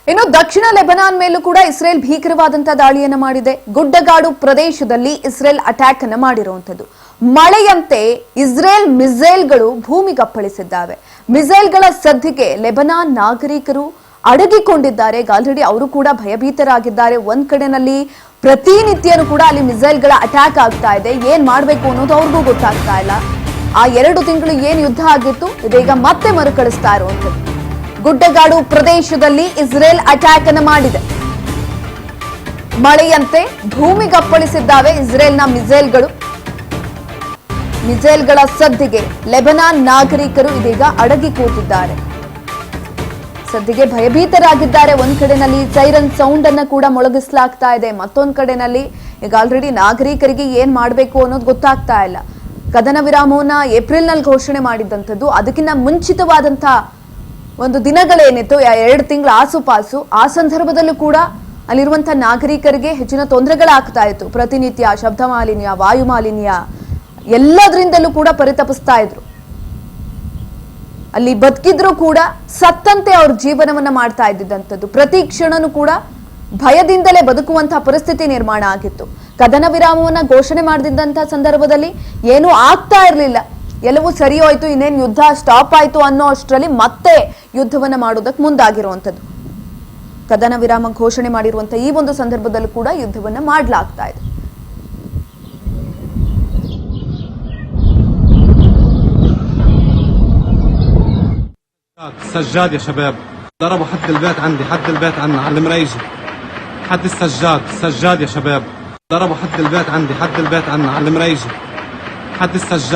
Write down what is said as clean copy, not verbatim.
ಇನ್ನು ದಕ್ಷಿಣ ಲೆಬನಾನ್ ಮೇಲೂ ಕೂಡ ಇಸ್ರೇಲ್ ಭೀಕರವಾದಂತಹ ದಾಳಿಯನ್ನ ಮಾಡಿದೆ. ಗುಡ್ಡಗಾಡು ಪ್ರದೇಶದಲ್ಲಿ ಇಸ್ರೇಲ್ ಅಟ್ಯಾಕ್ ಅನ್ನ ಮಾಡಿರುವಂತದ್ದು. ಮಳೆಯಂತೆ ಇಸ್ರೇಲ್ ಮಿಸೈಲ್ಗಳು ಭೂಮಿಗಪ್ಪಳಿಸಿದ್ದಾವೆ. ಮಿಸೈಲ್ಗಳ ಸದ್ದಿಗೆ ಲೆಬನಾನ್ ನಾಗರಿಕರು ಅಡಗಿಕೊಂಡಿದ್ದಾರೆ. ಆಲ್ರೆಡಿ ಅವರು ಕೂಡ ಭಯಭೀತರಾಗಿದ್ದಾರೆ. ಒಂದ್ ಕಡೆನಲ್ಲಿ ಪ್ರತಿನಿತ್ಯನೂ ಕೂಡ ಅಲ್ಲಿ ಮಿಸೈಲ್ಗಳ ಅಟ್ಯಾಕ್ ಆಗ್ತಾ ಇದೆ. ಏನ್ ಮಾಡ್ಬೇಕು ಅನ್ನೋದು ಅವ್ರಿಗೂ ಗೊತ್ತಾಗ್ತಾ ಇಲ್ಲ. ಆ 2 ತಿಂಗಳು ಏನ್ ಯುದ್ಧ ಆಗಿತ್ತು ಇದೀಗ ಮತ್ತೆ ಮರುಕಳಿಸ್ತಾ ಇರುವಂತದ್ದು. ಗುಡ್ಡಗಾಡು ಪ್ರದೇಶದಲ್ಲಿ ಇಸ್ರೇಲ್ ಅಟ್ಯಾಕ್ ಅನ್ನು ಮಾಡಿದೆ. ಮಳೆಯಂತೆ ಭೂಮಿಗಪ್ಪಳಿಸಿದ್ದಾವೆ ಇಸ್ರೇಲ್ನ ಮಿಸೈಲ್ಗಳು. ಮಿಸೈಲ್ಗಳ ಸದ್ದಿಗೆ ಲೆಬನಾನ್ ನಾಗರಿಕರು ಇದೀಗ ಅಡಗಿ ಕೂತಿದ್ದಾರೆ. ಸದ್ದಿಗೆ ಭಯಭೀತರಾಗಿದ್ದಾರೆ. ಒಂದ್ ಕಡೆನಲ್ಲಿ ಸೈರನ್ ಸೌಂಡ್ ಅನ್ನ ಕೂಡ ಮೊಳಗಿಸಲಾಗ್ತಾ ಇದೆ. ಮತ್ತೊಂದ್ ಕಡೆನಲ್ಲಿ ಈಗ ಆಲ್ರೆಡಿ ನಾಗರಿಕರಿಗೆ ಏನ್ ಮಾಡ್ಬೇಕು ಅನ್ನೋದು ಗೊತ್ತಾಗ್ತಾ ಇಲ್ಲ. ಕದನ ವಿರಾಮವನ್ನ ಏಪ್ರಿಲ್ ನಲ್ಲಿ ಘೋಷಣೆ ಮಾಡಿದ್ದಂಥದ್ದು. ಅದಕ್ಕಿಂತ ಮುಂಚಿತವಾದಂತಹ ಒಂದು ದಿನಗಳೇನಿತ್ತು 2 ತಿಂಗಳ ಆಸುಪಾಸು, ಆ ಸಂದರ್ಭದಲ್ಲೂ ಕೂಡ ಅಲ್ಲಿರುವಂತಹ ನಾಗರಿಕರಿಗೆ ಹೆಚ್ಚಿನ ತೊಂದರೆಗಳಾಗ್ತಾ ಇತ್ತು. ಪ್ರತಿನಿತ್ಯ ಶಬ್ದ ಮಾಲಿನ್ಯ, ವಾಯು ಮಾಲಿನ್ಯ ಎಲ್ಲದರಿಂದಲೂ ಕೂಡ ಪರಿತಪಿಸ್ತಾ ಇದ್ರು. ಅಲ್ಲಿ ಬದುಕಿದ್ರು ಕೂಡ ಸತ್ತಂತೆ ಅವ್ರ ಜೀವನವನ್ನ ಮಾಡ್ತಾ ಇದ್ದಿದ್ದಂಥದ್ದು. ಪ್ರತಿ ಕ್ಷಣನೂ ಕೂಡ ಭಯದಿಂದಲೇ ಬದುಕುವಂತಹ ಪರಿಸ್ಥಿತಿ ನಿರ್ಮಾಣ ಆಗಿತ್ತು. ಕದನ ವಿರಾಮವನ್ನ ಘೋಷಣೆ ಮಾಡಿದಂತಹ ಸಂದರ್ಭದಲ್ಲಿ ಏನೂ ಆಗ್ತಾ ಇರಲಿಲ್ಲ. ಎಲ್ಲವೂ ಸರಿ ಹೋಯ್ತು, ಇನ್ನೇನು ಯುದ್ಧ ಸ್ಟಾಪ್ ಆಯ್ತು ಅನ್ನೋ ಅಷ್ಟರಲ್ಲಿ ಮತ್ತೆ ಯುದ್ಧವನ್ನ ಮಾಡೋದಕ್ಕೆ ಮುಂದಾಗಿರುವಂಥದ್ದು. ಕದನ ವಿರಾಮ ಘೋಷಣೆ ಮಾಡಿರುವಂತಹ ಈ ಒಂದು ಸಂದರ್ಭದಲ್ಲೂ ಕೂಡ ಯುದ್ಧವನ್ನ ಮಾಡಲಾಗ್ತಾ ಇದೆ. سجاد يا شباب ضربوا حد البيت عندي، حد البيت عندنا على المريجي، حد السجاد يا شباب ضربوا حد البيت عندي، حد البيت عندنا على المريجي، حد السجاد.